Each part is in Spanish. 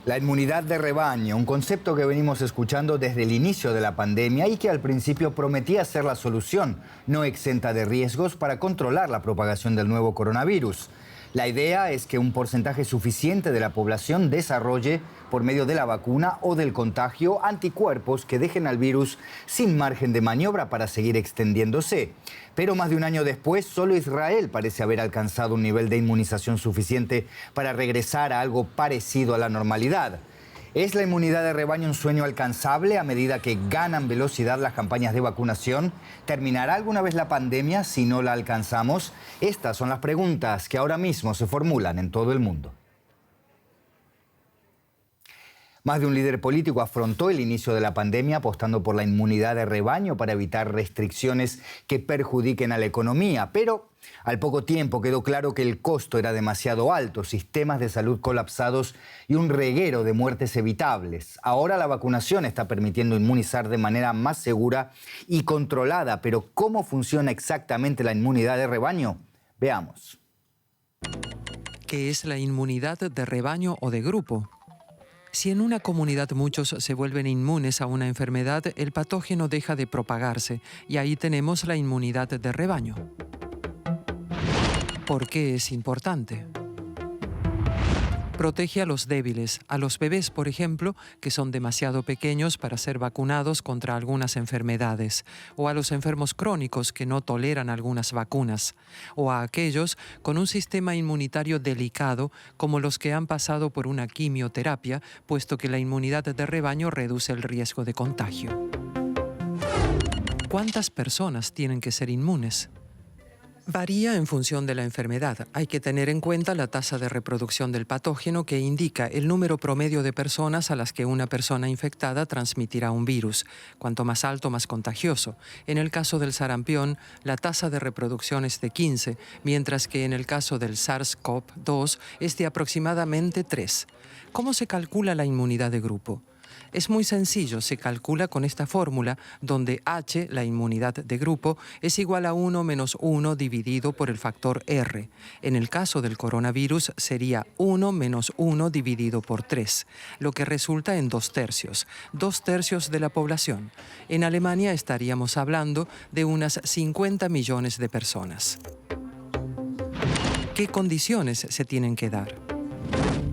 La inmunidad de rebaño, un concepto que venimos escuchando desde el inicio de la pandemia y que al principio prometía ser la solución, no exenta de riesgos para controlar la propagación del nuevo coronavirus. La idea es que un porcentaje suficiente de la población desarrolle, por medio de la vacuna o del contagio, anticuerpos que dejen al virus sin margen de maniobra para seguir extendiéndose. Pero más de un año después, solo Israel parece haber alcanzado un nivel de inmunización suficiente para regresar a algo parecido a la normalidad. ¿Es la inmunidad de rebaño un sueño alcanzable a medida que ganan velocidad las campañas de vacunación? ¿Terminará alguna vez la pandemia si no la alcanzamos? Estas son las preguntas que ahora mismo se formulan en todo el mundo. Más de un líder político afrontó el inicio de la pandemia apostando por la inmunidad de rebaño para evitar restricciones que perjudiquen a la economía. Pero al poco tiempo quedó claro que el costo era demasiado alto, sistemas de salud colapsados y un reguero de muertes evitables. Ahora la vacunación está permitiendo inmunizar de manera más segura y controlada. Pero ¿cómo funciona exactamente la inmunidad de rebaño? Veamos. ¿Qué es la inmunidad de rebaño o de grupo? Si en una comunidad muchos se vuelven inmunes a una enfermedad, el patógeno deja de propagarse y ahí tenemos la inmunidad de rebaño. ¿Por qué es importante? Protege a los débiles, a los bebés, por ejemplo, que son demasiado pequeños para ser vacunados contra algunas enfermedades, o a los enfermos crónicos que no toleran algunas vacunas, o a aquellos con un sistema inmunitario delicado como los que han pasado por una quimioterapia, puesto que la inmunidad de rebaño reduce el riesgo de contagio. ¿Cuántas personas tienen que ser inmunes? Varía en función de la enfermedad. Hay que tener en cuenta la tasa de reproducción del patógeno que indica el número promedio de personas a las que una persona infectada transmitirá un virus. Cuanto más alto, más contagioso. En el caso del sarampión, la tasa de reproducción es de 15, mientras que en el caso del SARS-CoV-2 es de aproximadamente 3. ¿Cómo se calcula la inmunidad de grupo? Es muy sencillo, se calcula con esta fórmula donde H, la inmunidad de grupo, es igual a 1 menos 1 dividido por el factor R. En el caso del coronavirus sería 1 menos 1 dividido por 3, lo que resulta en 2/3, 2/3 de la población. En Alemania estaríamos hablando de unas 50 millones de personas. ¿Qué condiciones se tienen que dar?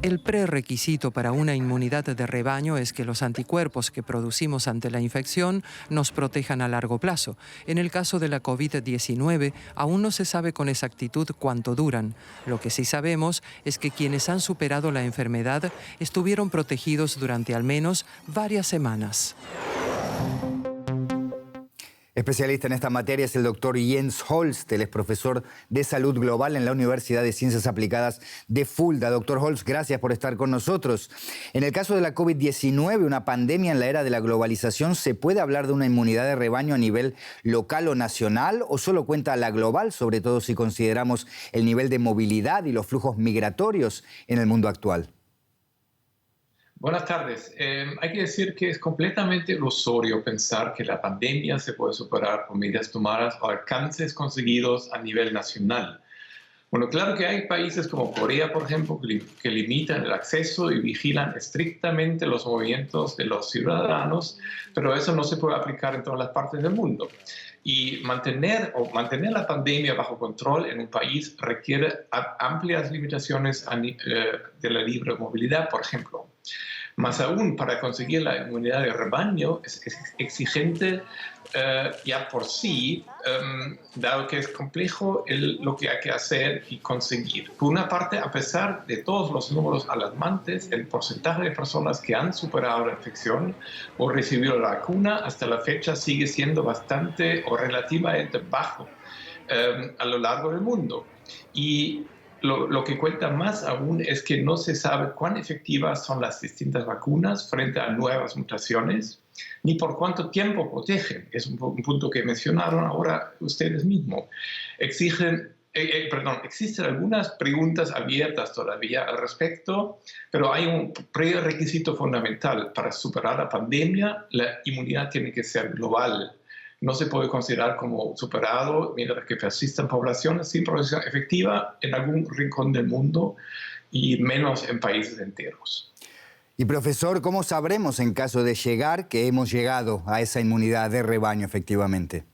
El prerequisito para una inmunidad de rebaño es que los anticuerpos que producimos ante la infección nos protejan a largo plazo. En el caso de la COVID-19, aún no se sabe con exactitud cuánto duran. Lo que sí sabemos es que quienes han superado la enfermedad estuvieron protegidos durante al menos varias semanas. Especialista en esta materia es el doctor Jens Holst. Él es profesor de salud global en la Universidad de Ciencias Aplicadas de Fulda. Doctor Holst, gracias por estar con nosotros. En el caso de la COVID-19, una pandemia en la era de la globalización, ¿se puede hablar de una inmunidad de rebaño a nivel local o nacional o solo cuenta la global, sobre todo si consideramos el nivel de movilidad y los flujos migratorios en el mundo actual? Buenas tardes. Hay que decir que es completamente ilusorio pensar que la pandemia se puede superar por medidas tomadas o alcances conseguidos a nivel nacional. Bueno, claro que hay países como Corea, por ejemplo, que limitan el acceso y vigilan estrictamente los movimientos de los ciudadanos, pero eso no se puede aplicar en todas las partes del mundo. Y mantener la pandemia bajo control en un país requiere amplias limitaciones de la libre movilidad, por ejemplo. Más aún, para conseguir la inmunidad de rebaño es exigente ya por sí, dado que es complejo lo que hay que hacer y conseguir. Por una parte, a pesar de todos los números alarmantes, el porcentaje de personas que han superado la infección o recibido la vacuna hasta la fecha sigue siendo bastante o relativamente bajo a lo largo del mundo. Y lo que cuenta más aún es que no se sabe cuán efectivas son las distintas vacunas frente a nuevas mutaciones, ni por cuánto tiempo protegen. Es un punto que mencionaron ahora ustedes mismos. Existen algunas preguntas abiertas todavía al respecto, pero hay un prerequisito fundamental. Para superar la pandemia, la inmunidad tiene que ser global. No se puede considerar como superado mientras que persistan poblaciones sin protección efectiva en algún rincón del mundo y menos en países enteros. Y profesor, ¿cómo sabremos en caso de llegar que hemos llegado a esa inmunidad de rebaño efectivamente?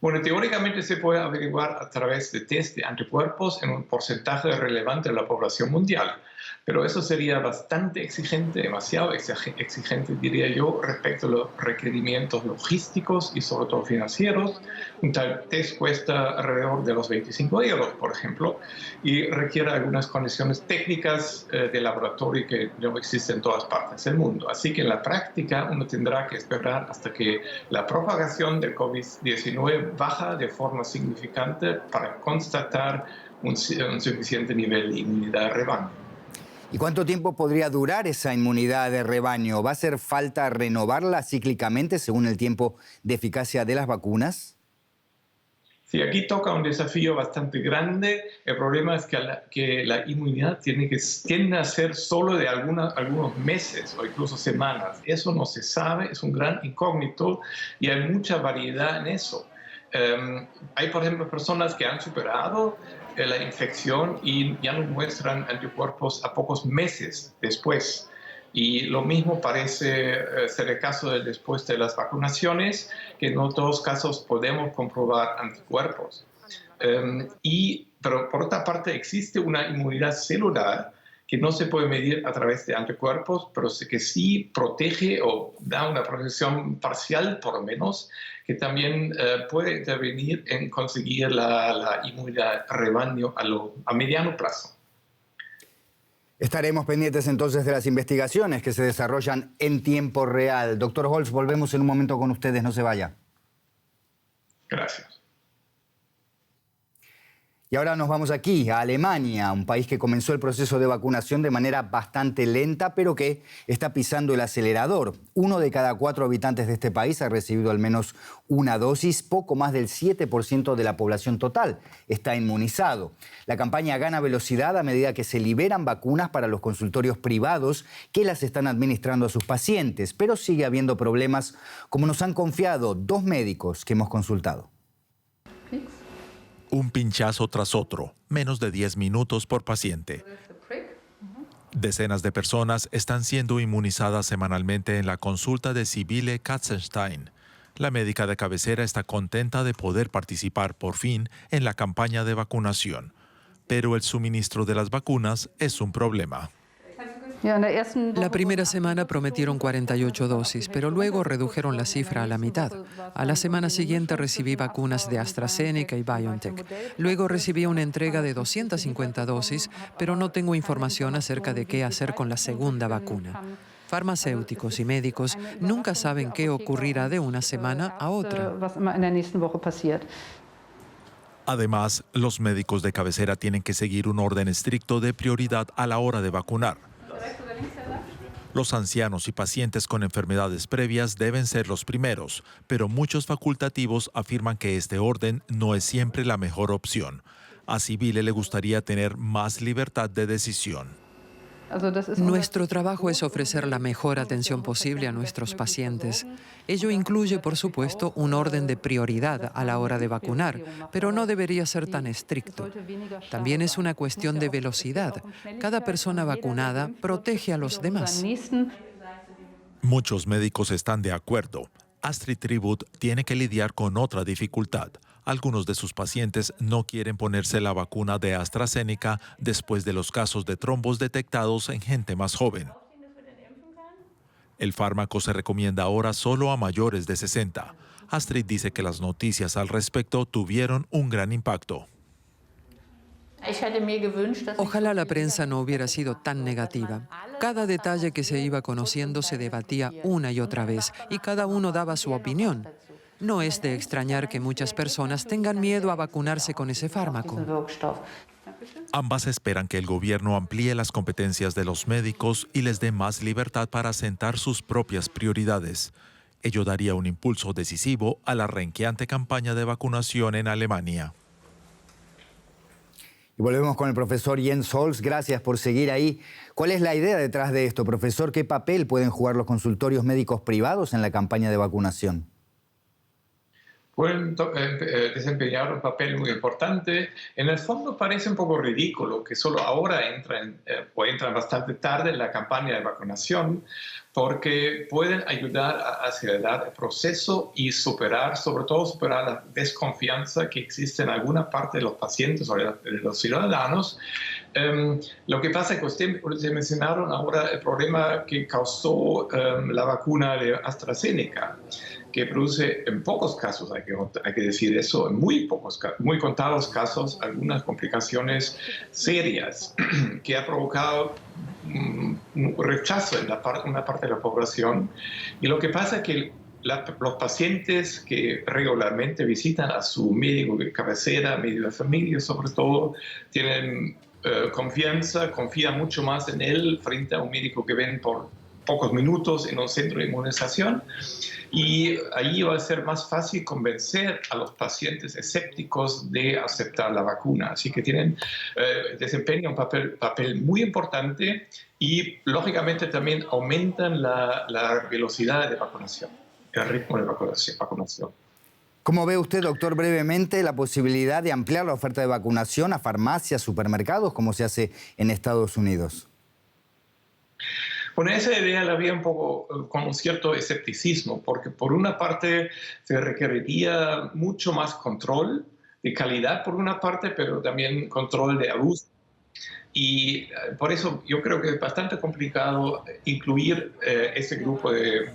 Bueno, teóricamente se puede averiguar a través de test de anticuerpos en un porcentaje relevante de la población mundial, pero eso sería bastante exigente, demasiado exigente, diría yo, respecto a los requerimientos logísticos y sobre todo financieros. Un tal test cuesta alrededor de los 25 euros, por ejemplo, y requiere algunas condiciones técnicas de laboratorio que no existen en todas partes del mundo. Así que en la práctica uno tendrá que esperar hasta que la propagación del COVID-19 baja de forma significante para constatar un suficiente nivel de inmunidad de rebaño. ¿Y cuánto tiempo podría durar esa inmunidad de rebaño? ¿Va a hacer falta renovarla cíclicamente según el tiempo de eficacia de las vacunas? Aquí toca un desafío bastante grande. El problema es que la inmunidad tiende a ser solo de algunos meses o incluso semanas. Eso no se sabe, es un gran incógnito y hay mucha variedad en eso. Hay, por ejemplo, personas que han superado la infección y ya nos muestran anticuerpos a pocos meses después. Y lo mismo parece ser el caso después de las vacunaciones, que en todos casos podemos comprobar anticuerpos. Pero por otra parte existe una inmunidad celular que no se puede medir a través de anticuerpos, pero que sí protege o da una protección parcial, por lo menos, que también puede intervenir en conseguir la inmunidad rebaño a mediano plazo. Estaremos pendientes entonces de las investigaciones que se desarrollan en tiempo real. Doctor Holz, volvemos en un momento con ustedes, no se vaya. Gracias. Y ahora nos vamos aquí, a Alemania, un país que comenzó el proceso de vacunación de manera bastante lenta, pero que está pisando el acelerador. 1 de cada 4 habitantes de este país ha recibido al menos una dosis, poco más del 7% de la población total está inmunizado. La campaña gana velocidad a medida que se liberan vacunas para los consultorios privados que las están administrando a sus pacientes, pero sigue habiendo problemas, como nos han confiado 2 médicos que hemos consultado. Un pinchazo tras otro, menos de 10 minutos por paciente. Decenas de personas están siendo inmunizadas semanalmente en la consulta de Sibylle Katzenstein. La médica de cabecera está contenta de poder participar por fin en la campaña de vacunación. Pero el suministro de las vacunas es un problema. La primera semana prometieron 48 dosis, pero luego redujeron la cifra a la mitad. A la semana siguiente recibí vacunas de AstraZeneca y BioNTech. Luego recibí una entrega de 250 dosis, pero no tengo información acerca de qué hacer con la segunda vacuna. Farmacéuticos y médicos nunca saben qué ocurrirá de una semana a otra. Además, los médicos de cabecera tienen que seguir un orden estricto de prioridad a la hora de vacunar. Los ancianos y pacientes con enfermedades previas deben ser los primeros, pero muchos facultativos afirman que este orden no es siempre la mejor opción. A Sibylle le gustaría tener más libertad de decisión. Nuestro trabajo es ofrecer la mejor atención posible a nuestros pacientes. Ello incluye, por supuesto, un orden de prioridad a la hora de vacunar, pero no debería ser tan estricto. También es una cuestión de velocidad. Cada persona vacunada protege a los demás. Muchos médicos están de acuerdo. Astrid Tribut tiene que lidiar con otra dificultad. Algunos de sus pacientes no quieren ponerse la vacuna de AstraZeneca después de los casos de trombos detectados en gente más joven. El fármaco se recomienda ahora solo a mayores de 60. Astrid dice que las noticias al respecto tuvieron un gran impacto. Ojalá la prensa no hubiera sido tan negativa. Cada detalle que se iba conociendo se debatía una y otra vez y cada uno daba su opinión. No es de extrañar que muchas personas tengan miedo a vacunarse con ese fármaco. Ambas esperan que el gobierno amplíe las competencias de los médicos y les dé más libertad para asentar sus propias prioridades. Ello daría un impulso decisivo a la renqueante campaña de vacunación en Alemania. Y volvemos con el profesor Jens Holz. Gracias por seguir ahí. ¿Cuál es la idea detrás de esto, profesor? ¿Qué papel pueden jugar los consultorios médicos privados en la campaña de vacunación? pueden desempeñar un papel muy importante. En el fondo parece un poco ridículo que solo ahora entran bastante tarde en la campaña de vacunación, porque pueden ayudar a acelerar el proceso y sobre todo superar la desconfianza que existe en alguna parte de los pacientes o de los ciudadanos. Lo que pasa es que ustedes mencionaron ahora el problema que causó la vacuna de AstraZeneca, que produce en pocos casos, hay que decir eso, en muy contados casos, algunas complicaciones serias que ha provocado un rechazo en una parte de la población. Y lo que pasa es que los pacientes que regularmente visitan a su médico de cabecera, médico de familia sobre todo, tienen confían mucho más en él frente a un médico que ven por pocos minutos en un centro de inmunización, y ahí va a ser más fácil convencer a los pacientes escépticos de aceptar la vacuna. Así que desempeñan un papel muy importante y lógicamente también aumentan la velocidad de vacunación, el ritmo de vacunación. ¿Cómo ve usted, doctor, brevemente la posibilidad de ampliar la oferta de vacunación a farmacias, supermercados, como se hace en Estados Unidos? Bueno, esa idea la vi un poco con un cierto escepticismo, porque por una parte se requeriría mucho más control de calidad por una parte, pero también control de abuso. Y por eso yo creo que es bastante complicado incluir ese grupo de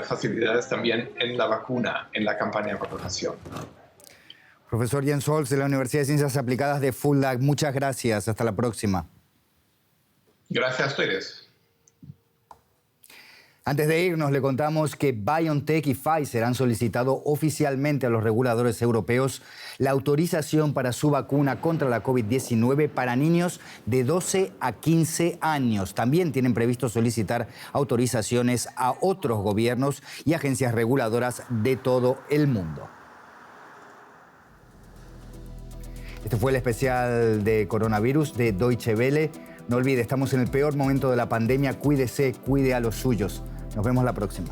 facilidades también en la vacuna, en la campaña de vacunación. Profesor Jens Holst de la Universidad de Ciencias Aplicadas de Fulda, muchas gracias. Hasta la próxima. Gracias a ustedes. Antes de irnos, le contamos que BioNTech y Pfizer han solicitado oficialmente a los reguladores europeos la autorización para su vacuna contra la COVID-19 para niños de 12 a 15 años. También tienen previsto solicitar autorizaciones a otros gobiernos y agencias reguladoras de todo el mundo. Este fue el especial de coronavirus de Deutsche Welle. No olvide, estamos en el peor momento de la pandemia. Cuídese, cuide a los suyos. Nos vemos la próxima.